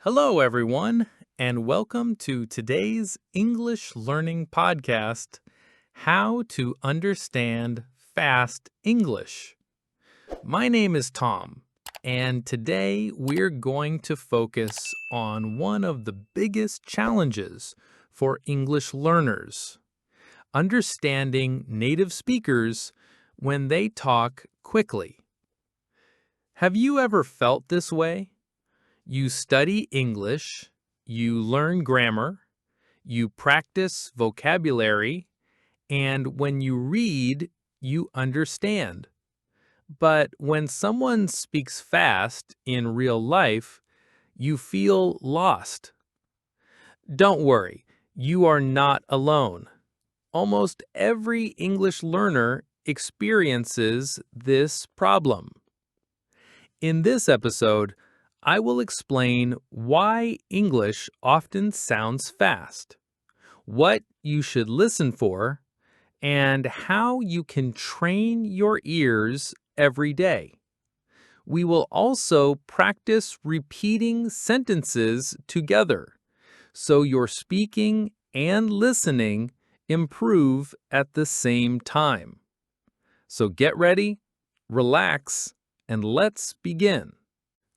Hello, everyone, and welcome to today's English learning podcast, How to Understand Fast English. My name is Tom, and today we're going to focus on one of the biggest challenges for English learners, understanding native speakers when they talk quickly. Have you ever felt this way? You study English, you learn grammar, you practice vocabulary, and when you read, you understand. But when someone speaks fast in real life, you feel lost. Don't worry, you are not alone. Almost every English learner experiences this problem. In this episode, I will explain why English often sounds fast, what you should listen for, and how you can train your ears every day. We will also practice repeating sentences together so your speaking and listening improve at the same time. So get ready, relax, and let's begin.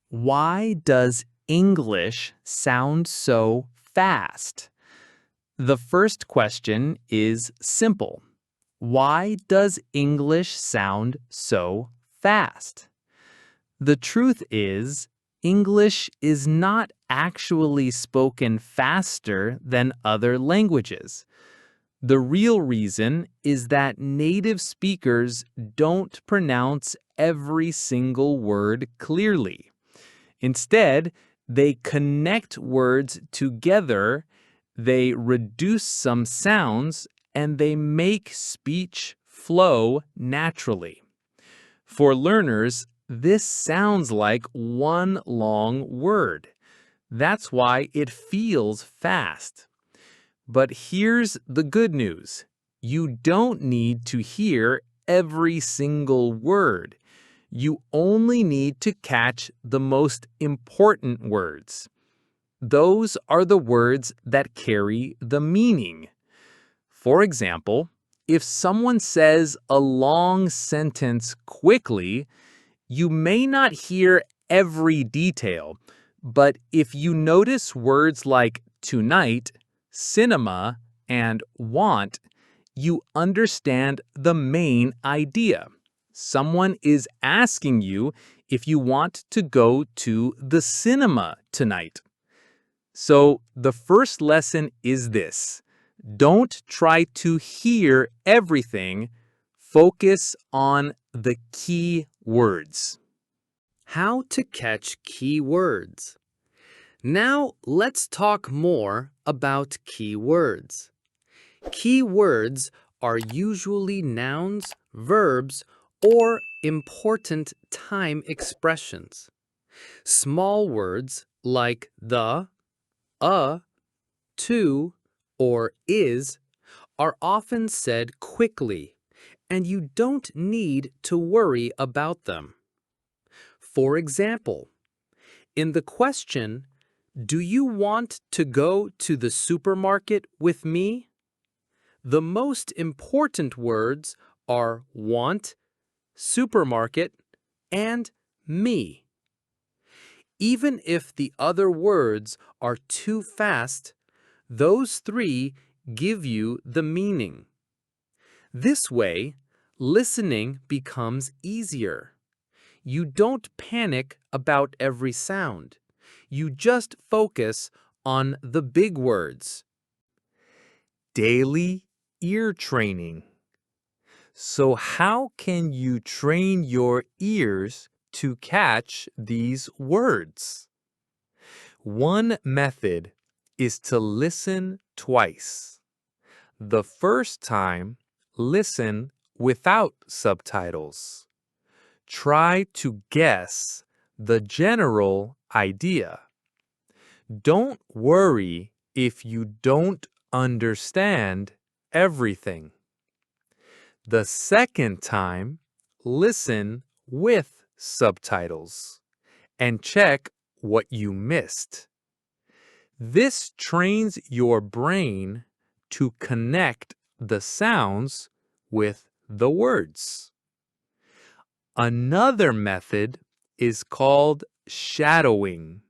Why does English sound so fast? The first question is simple. Why does English sound so fast? The truth is, English is not actually spoken faster than other languages. The real reason is that native speakers don't pronounce every single word clearly. Instead, they connect words together, they reduce some sounds, and they make speech flow naturally. For learners, this sounds like one long word. That's why it feels fast. But here's the good news. You don't need to hear every single word. You only need to catch the most important words. Those are the words that carry the meaning. For example, if someone says a long sentence quickly, you may not hear every detail, but if you notice words like tonight, cinema, and want, you understand the main idea. Someone is asking you if you want to go to the cinema tonight. So the first lesson is this. Don't try to hear everything. Focus on the key words. How to catch key words. Now let's talk more about key words. Key words are usually nouns, verbs, or important time expressions. Small words like the, to, or is are often said quickly, and you don't need to worry about them. For example, in the question, "Do you want to go to the supermarket with me?" the most important words are want, supermarket, and me. Even if the other words are too fast, those three give you the meaning. This way, listening becomes easier. You don't panic about every sound. You just focus on the big words. Daily ear training. So how can you train your ears to catch these words? One method is to listen twice. The first time, listen without subtitles. Try to guess the general idea. Don't worry if you don't understand everything. The second time, listen with subtitles and check what you missed. This trains your brain to connect the sounds with the words. Another method is called shadowing.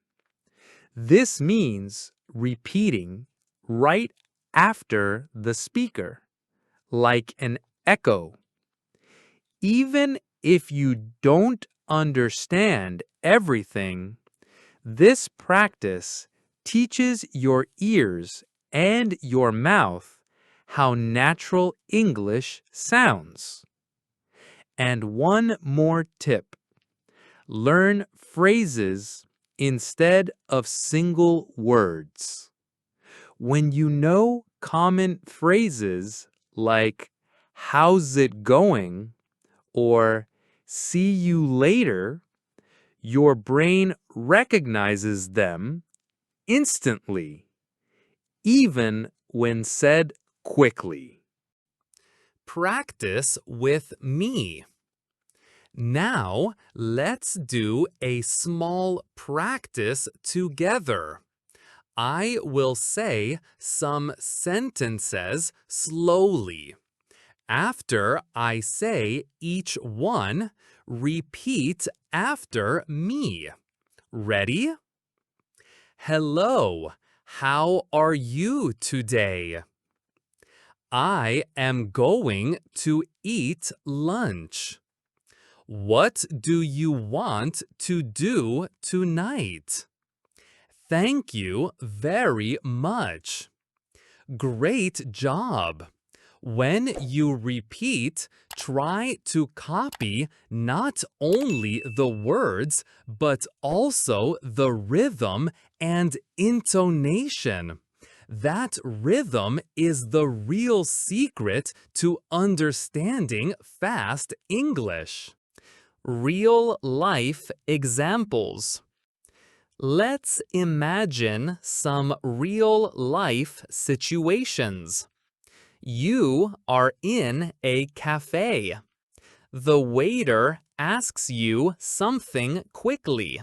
This means repeating right after the speaker, like an echo. Even if you don't understand everything, this practice teaches your ears and your mouth how natural English sounds. And one more tip: learn phrases instead of single words. When you know common phrases like "how's it going?" or "see you later," your brain recognizes them instantly, even when said quickly. Practice with me. Now, let's do a small practice together. I will say some sentences slowly. After I say each one, repeat after me. Ready? Hello, how are you today? I am going to eat lunch. What do you want to do tonight? Thank you very much. Great job. When you repeat, try to copy not only the words, but also the rhythm and intonation. That rhythm is the real secret to understanding fast English. Real-life examples. Let's imagine some real-life situations. You are in a cafe. The waiter asks you something quickly.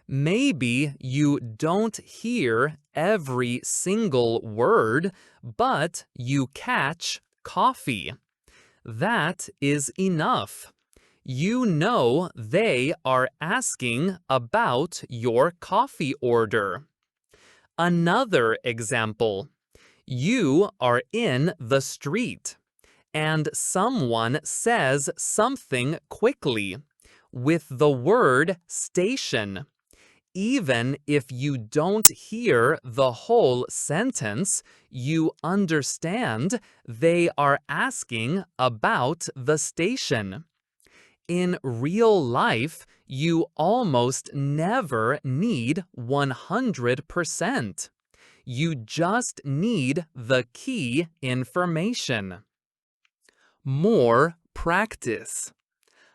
Maybe you don't hear every single word, but you catch coffee. That is enough. You know they are asking about your coffee order. Another example. You are in the street, and someone says something quickly with the word station. Even if you don't hear the whole sentence, you understand they are asking about the station. In real life, you almost never need 100%. You just need the key information. More practice.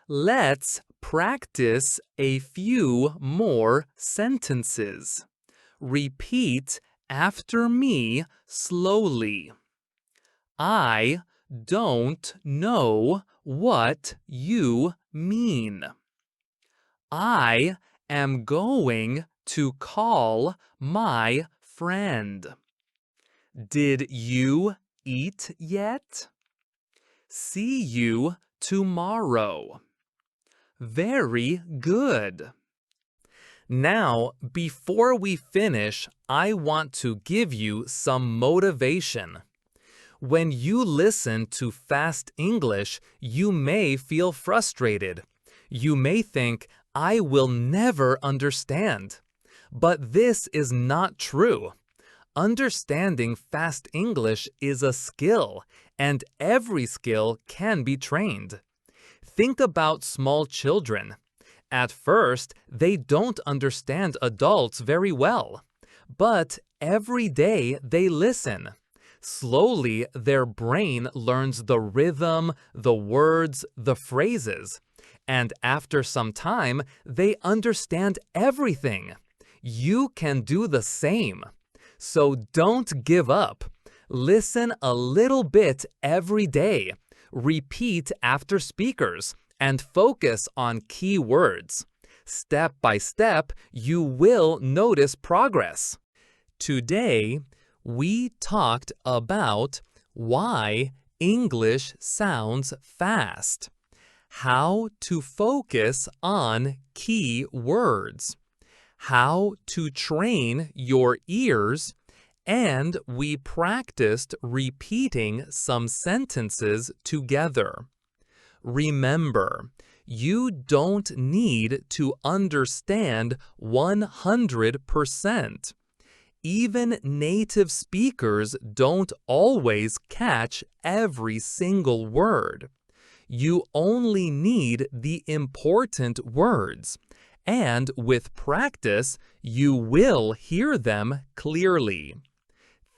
Let's practice a few more sentences. Repeat after me slowly. I don't know what you mean. I am going to call my friend. Did you eat yet? See you tomorrow. Very good. Now, before we finish, I want to give you some motivation. When you listen to fast English, you may feel frustrated. You may think, I will never understand. But this is not true. Understanding fast English is a skill, and every skill can be trained. Think about small children. At first, they don't understand adults very well. But every day they listen. Slowly, their brain learns the rhythm, the words, the phrases. And after some time, they understand everything. You can do the same. So don't give up. Listen a little bit every day. Repeat after speakers and focus on key words. Step by step, you will notice progress. Today, we talked about why English sounds fast, how to focus on key words, how to train your ears, and we practiced repeating some sentences together. Remember, you don't need to understand 100%. Even native speakers don't always catch every single word. You only need the important words, and with practice, you will hear them clearly.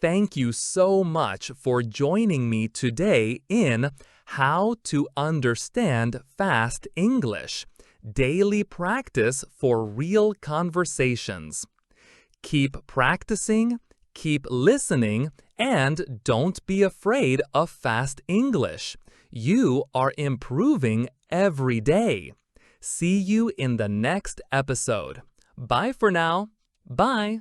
Thank you so much for joining me today in How to Understand Fast English, Daily Practice for Real Conversations. Keep practicing, keep listening, and don't be afraid of fast English. You are improving every day. See you in the next episode. Bye for now. Bye.